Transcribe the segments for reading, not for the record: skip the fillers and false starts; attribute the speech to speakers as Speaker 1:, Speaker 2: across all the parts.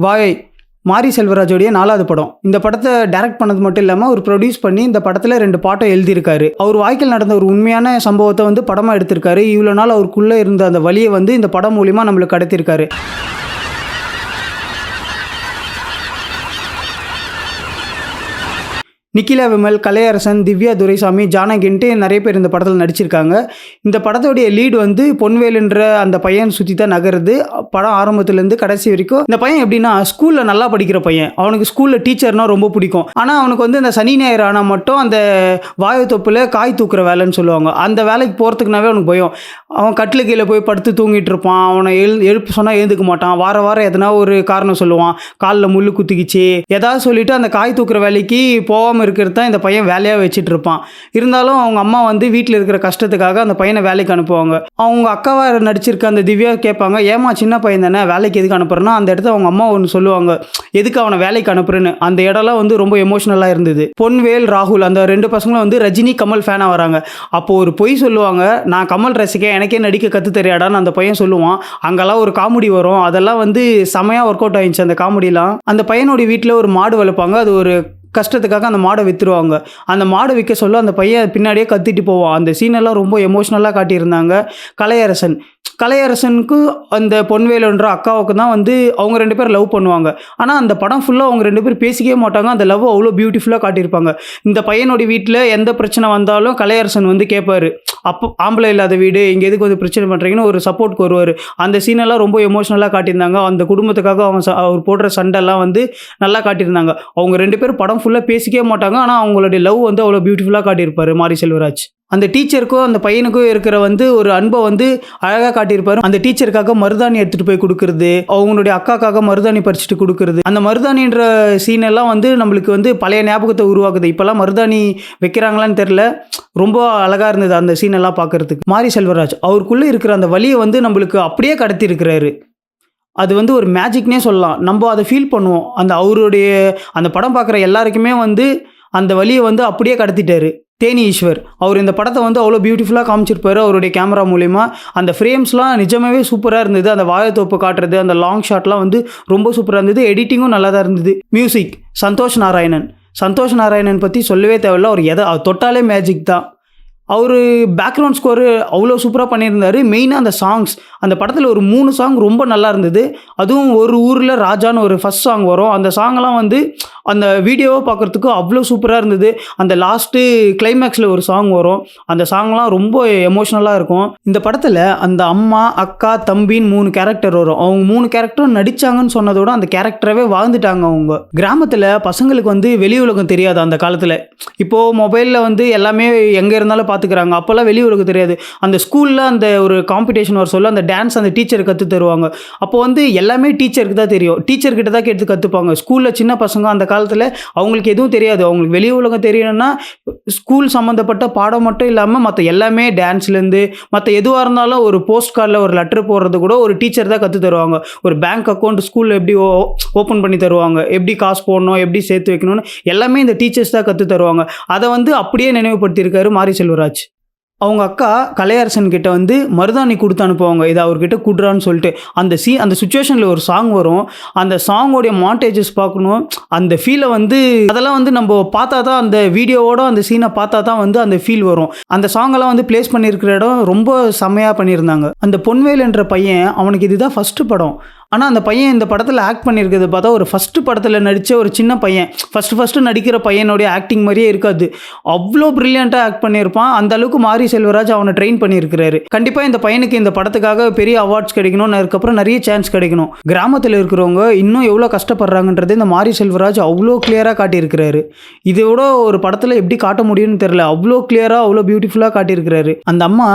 Speaker 1: வாயை மாரி செல்வராஜோடைய 4வது படம். இந்த படத்தை டைரக்ட் பண்ணது மட்டும் இல்லாமல் அவர் ப்ரொடியூஸ் பண்ணி இந்த படத்தில் 2 பாட்டும் எழுதியிருக்காரு. அவர் வாழ்க்கையில் நடந்த ஒரு உண்மையான சம்பவத்தை வந்து படமாக எடுத்திருக்காரு. இவ்வளோ நாள் அவருக்குள்ளே இருந்த அந்த வலியை வந்து இந்த படம் மூலிமா நம்மளுக்கு கடத்திருக்காரு. நிக்கிலா விமல், கலையரசன், திவ்யா துரைசாமி, ஜானகின்ட்டு நிறைய பேர் இந்த படத்தில் நடிச்சிருக்காங்க. இந்த படத்தோடைய லீடு வந்து பொன்வேலுன்ற அந்த பையன் சுற்றி தான் நகருது. படம் ஆரம்பத்துலேருந்து கடைசி வரைக்கும் இந்த பையன் எப்படின்னா ஸ்கூலில் நல்லா படிக்கிற பையன். அவனுக்கு ஸ்கூலில் டீச்சர்னால் ரொம்ப பிடிக்கும். ஆனால் அவனுக்கு வந்து இந்த சனி ஞாயிறு ஆனால் மட்டும் அந்த வாயுத்தொப்பில் காய் தூக்குற வேலைன்னு சொல்லுவாங்க. அந்த வேலைக்கு போகிறதுக்குனாவே அவனுக்கு பயம். அவன் கட்டில் கீழே போய் படுத்து தூங்கிட்டு இருப்பான். அவனை எழுப்பு சொன்னால் எழுந்துக்க மாட்டான். வாரம் எதனா ஒரு காரணம் சொல்லுவான். காலில் முள்ளு குத்திக்கிச்சு ஏதாவது சொல்லிவிட்டு அந்த காய் தூக்குற வேலைக்கு போகாமல் இருக்கிறது தான் இந்த பையன் வேலையாக வச்சுட்டு இருப்பான். இருந்தாலும் அவங்க அம்மா வந்து வீட்டில் இருக்கிற கஷ்டத்துக்காக அந்த பையனை வேலைக்கு அனுப்புவாங்க. அவங்க அக்காவா நடிச்சிருக்க அந்த திவ்யா கேட்பாங்க, ஏமா சின்ன பையன் தானே வேலைக்கு எதுக்கு அனுப்புறேன்னா அந்த இடத்துல அவங்க அம்மா ஒன்று சொல்லுவாங்க, எதுக்கு அவனை வேலைக்கு அனுப்புறேன்னு. அந்த இடம்லாம் வந்து ரொம்ப எமோஷனலாக இருந்தது. பொன்வேல், ராகுல் அந்த 2 பசங்களும் வந்து ரஜினி கமல் ஃபேனாக வராங்க. அப்போது ஒரு பொய் சொல்லுவாங்க, நான் கமல் ரசிக்கேன், எனக்கே நடிக்க கற்று தெரியாடான்னு அந்த பையன் சொல்லுவான். அங்கெல்லாம் ஒரு காமெடி வரும். அதெல்லாம் வந்து செமையாக ஒர்க் அவுட் ஆயிடுச்சு அந்த காமெடிலாம். அந்த பையனுடைய வீட்டில் ஒரு மாடு வளர்ப்பாங்க. அது ஒரு கஷ்டத்துக்காக அந்த மாடை விற்றுருவாங்க. அந்த மாடை விற்க சொல்ல அந்த பையன் பின்னாடியே கத்திட்டு போவான். அந்த சீனெல்லாம் ரொம்ப எமோஷ்னலாக காட்டியிருந்தாங்க. கலையரசனுக்கு அந்த பொன்வேலுன்ற அக்காவுக்கு தான் வந்து அவங்க 2 பேர் லவ் பண்ணுவாங்க. ஆனால் அந்த படம் ஃபுல்லாக அவங்க 2 பேர் பேசிக்கவே மாட்டாங்க. அந்த லவ் அவ்வளோ பியூட்டிஃபுல்லாக காட்டியிருப்பாங்க. இந்த பையனுடைய வீட்டில் எந்த பிரச்சனை வந்தாலும் கலையரசன் வந்து கேட்பார், அப்போ ஆம்பளை இல்லாத வீடு இங்கே எதுக்கு வந்து பிரச்சனை பண்ணுறீங்கன்னு ஒரு சப்போர்ட்க்கு வருவார். அந்த சீனெல்லாம் ரொம்ப எமோஷ்னலாக காட்டியிருந்தாங்க. அந்த குடும்பத்துக்காக அவர் போடுற சண்டைலாம் வந்து நல்லா காட்டியிருந்தாங்க. அவங்க 2 பேரும் படம் ஃபுல்லாக பேசிக்கவே மாட்டாங்க. ஆனால் அவங்களுடைய லவ் வந்து அவ்வளோ பியூட்டிஃபுல்லாக காட்டியிருப்பார் மாரி செல்வராஜ். அந்த டீச்சருக்கும் அந்த பையனுக்கும் இருக்கிற வந்து ஒரு அன்பை வந்து அழகாக காட்டியிருப்பாரு. அந்த டீச்சருக்காக மருதாணி எடுத்துகிட்டு போய் கொடுக்குறது, அவங்களுடைய அக்காக்காக மருதாணி பறிச்சுட்டு கொடுக்குறது, அந்த மருதாணின்ற சீனெல்லாம் வந்து நம்மளுக்கு வந்து பழைய ஞாபகத்தை உருவாக்குது. இப்போல்லாம் மருதாணி வைக்கிறாங்களான்னு தெரில. ரொம்ப அழகாக இருந்தது அந்த சீனெல்லாம் பார்க்குறதுக்கு. மாரி செல்வராஜ் அவருக்குள்ளே இருக்கிற அந்த வலியை வந்து நம்மளுக்கு அப்படியே கடத்தியிருக்கிறாரு. அது வந்து ஒரு மேஜிக்னே சொல்லலாம். நம்ம அதை ஃபீல் பண்ணுவோம். அவருடைய அந்த படம் பார்க்குற எல்லாருக்குமே வந்து அந்த வலியை வந்து அப்படியே கடத்திட்டாரு. தேனி ஈஸ்வர் அவர் இந்த படத்தை வந்து அவ்வளோ பியூட்டிஃபுல்லாக காமிச்சிருப்பாரு அவருடைய கேமரா மூலிமா. அந்த ஃப்ரேம்ஸ்லாம் நிஜமாகவே சூப்பராக இருந்தது. அந்த வாழைத்தோப்பு காட்டுறது, அந்த லாங் ஷாட்லாம் வந்து ரொம்ப சூப்பராக இருந்தது. எடிட்டிங்கும் நல்லா தான் இருந்தது. மியூசிக் சந்தோஷ் நாராயணன் பற்றி சொல்லவே தேவையில்ல. அவர் தொட்டாலே மேஜிக் தான். அவர் பேக்ரவுண்ட் ஸ்கோரு அவ்வளோ சூப்பராக பண்ணியிருந்தார். மெயினாக அந்த சாங்ஸ், அந்த படத்தில் ஒரு 3 சாங் ரொம்ப நல்லா இருந்தது. அதுவும் ஒரு ஊரில் ராஜான்னு ஒரு ஃபஸ்ட் சாங் வரும். அந்த சாங்லாம் வந்து அந்த வீடியோவை பார்க்குறதுக்கு அவ்வளோ சூப்பராக இருந்தது. அந்த லாஸ்ட்டு கிளைமேக்ஸில் ஒரு சாங் வரும். அந்த சாங்லாம் ரொம்ப எமோஷ்னலாக இருக்கும். இந்த படத்தில் அந்த அம்மா, அக்கா, தம்பின்னு 3 கேரக்டர் வரும். அவங்க 3 கேரக்டரும் நடித்தாங்கன்னு சொன்னதோட அந்த கேரக்டராகவே வாழ்ந்துட்டாங்க. அவங்க கிராமத்தில் பசங்களுக்கு வந்து வெளி உலகம் தெரியாது அந்த காலத்தில். இப்போது மொபைலில் வந்து எல்லாமே எங்கே இருந்தாலும் பார்த்துக்கிறாங்க. அப்போல்லாம் வெளி உலகம் தெரியாது. அந்த ஸ்கூலில் அந்த ஒரு காம்படிஷன் வர சொல்ல அந்த டான்ஸ் அந்த டீச்சர் கற்று தருவாங்க. அப்போ வந்து எல்லாமே டீச்சருக்கு தான் தெரியும். டீச்சர்கிட்ட தான் கேட்டு கற்றுப்பாங்க. ஸ்கூலில் சின்ன பசங்க அந்த காலத்தில் அவங்களுக்கு எதுவும் தெரியாது. அவங்களுக்கு வெளி உலகம் தெரியணும்னா ஸ்கூல் சம்மந்தப்பட்ட பாடம் மட்டும் இல்லாமல் மற்ற எல்லாமே டான்ஸ்லேருந்து மற்ற எதுவாக இருந்தாலும் ஒரு போஸ்ட் கார்டில் ஒரு லெட்டர் போடுறது கூட ஒரு டீச்சர் தான் கற்று தருவாங்க. ஒரு பேங்க் அக்கௌண்ட் ஸ்கூலில் எப்படி ஓப்பன் பண்ணி தருவாங்க, எப்படி காசு போடணும், எப்படி சேர்த்து வைக்கணும்னு எல்லாமே இந்த டீச்சர்ஸ் தான் கற்று தருவாங்க. அதை வந்து அப்படியே நினைவுபடுத்தியிருக்காரு மாரி செல்வராஜ். அவங்க அக்கா கலையரசன் கிட்ட வந்து மருதாணி கொடுத்து அனுப்புவாங்க, இதை அவர்கிட்ட குடுறான்னு சொல்லிட்டு. அந்த சுச்சுவேஷனில் ஒரு சாங் வரும். அந்த சாங்கோடைய மாண்டேஜஸ் பார்க்கணும். அந்த ஃபீலை வந்து அதெல்லாம் வந்து நம்ம பார்த்தா தான், அந்த வீடியோவோட அந்த சீனை பார்த்தா தான் வந்து அந்த ஃபீல் வரும். அந்த சாங்கெல்லாம் வந்து பிளேஸ் பண்ணியிருக்கிற இடம் ரொம்ப செம்மையாக பண்ணியிருந்தாங்க. அந்த பொன்வேல் என்ற பையன், அவனுக்கு இதுதான் ஃபஸ்ட்டு படம். ஆனால் அந்த பையன் இந்த படத்தில் ஆக்ட் பண்ணியிருக்கிறது பார்த்தா ஒரு ஃபஸ்ட்டு படத்தில் நடித்த ஒரு சின்ன பையன், ஃபஸ்ட்டு நடிக்கிற பையனுடைய ஆக்டிங் மாதிரியே இருக்காது. அவ்வளோ ப்ரில்லியண்ட்டாக ஆக்ட் பண்ணியிருப்பான். அந்த அளவுக்கு மாரி செல்வராஜ் அவனை ட்ரெயின் பண்ணியிருக்கிறாரு. கண்டிப்பாக இந்த பையனுக்கு இந்த படத்துக்காக பெரிய அவார்ட்ஸ் கிடைக்கணும், அதுக்கப்புறம் நிறைய சான்ஸ் கிடைக்கணும். கிராமத்தில் இருக்கிறவங்க இன்னும் எவ்வளோ கஷ்டப்படுறாங்கன்றது இந்த மாரி செல்வராஜ் அவ்வளோ கிளியராக காட்டியிருக்கிறாரு. இதோட ஒரு படத்தில் எப்படி காட்ட முடியும்னு தெரில. அவ்வளோ கிளியராக அவ்வளோ பியூட்டிஃபுல்லாக காட்டியிருக்கிறாரு. அந்த அம்மா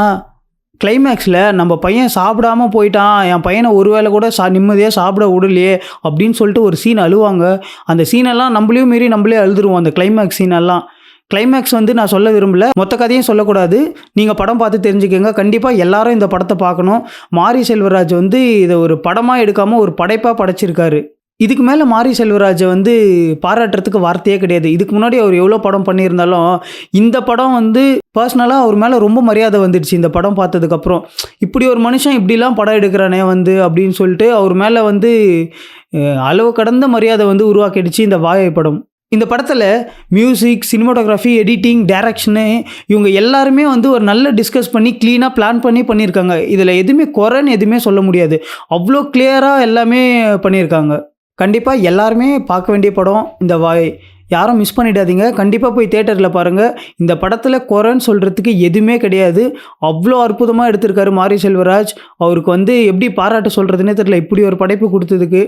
Speaker 1: கிளைமேக்ஸில் நம்ம பையன் சாப்பிடாமல் போயிட்டான், என் பையனை ஒரு வேளை கூட நிம்மதியாக சாப்பிட விடலையே அப்படின்னு சொல்லிட்டு ஒரு சீன் அழுவாங்க. அந்த சீனெல்லாம் நம்மளையும் மீறி நம்மளே அழுதுருவோம். அந்த கிளைமேக்ஸ் சீனெல்லாம். கிளைமேக்ஸ் வந்து நான் சொல்ல விரும்பல, மொத்த கதையும் சொல்லக்கூடாது. நீங்கள் படம் பார்த்து தெரிஞ்சுக்கோங்க. கண்டிப்பாக எல்லாரும் இந்த படத்தை பார்க்கணும். மாரி செல்வராஜ் வந்து இதை ஒரு படமாக எடுக்காமல் ஒரு படைப்பாக படைச்சிருக்காரு. இதுக்கு மேலே மாரி செல்வராஜை வந்து பாராட்டுறதுக்கு வார்த்தையே கிடையாது. இதுக்கு முன்னாடி அவர் எவ்வளோ படம் பண்ணியிருந்தாலும் இந்த படம் வந்து பர்சனலாக அவர் மேலே ரொம்ப மரியாதை வந்துடுச்சு இந்த படம் பார்த்ததுக்கப்புறம். இப்படி ஒரு மனுஷன் இப்படிலாம் படம் எடுக்கிறானே வந்து அப்படின்னு சொல்லிட்டு அவர் மேலே வந்து அளவு கடந்த மரியாதை வந்து உருவாக்கிடுச்சு இந்த வாயை படம். இந்த படத்தில் மியூசிக், சினிமாட்டோகிராஃபி, எடிட்டிங், டைரக்ஷனு இவங்க எல்லாருமே வந்து ஒரு நல்ல டிஸ்கஸ் பண்ணி க்ளீனாக பிளான் பண்ணி பண்ணியிருக்காங்க. இதில் எதுவுமே குறைன்னு எதுவுமே சொல்ல முடியாது. அவ்வளோ கிளியராக எல்லாமே பண்ணியிருக்காங்க. கண்டிப்பாக எல்லாருமே பார்க்க வேண்டிய படம் இந்த வாய். யாரும் மிஸ் பண்ணிடாதீங்க. கண்டிப்பாக போய் தியேட்டரில் பாருங்கள். இந்த படத்தில் குறைன்னு சொல்கிறதுக்கு எதுவுமே கிடையாது. அவ்வளோ அற்புதமாக எடுத்திருக்காரு மாரி செல்வராஜ். அவருக்கு வந்து எப்படி பாராட்டு சொல்கிறதுனே தெரியல, இப்படி ஒரு படைப்பு கொடுத்ததுக்கு.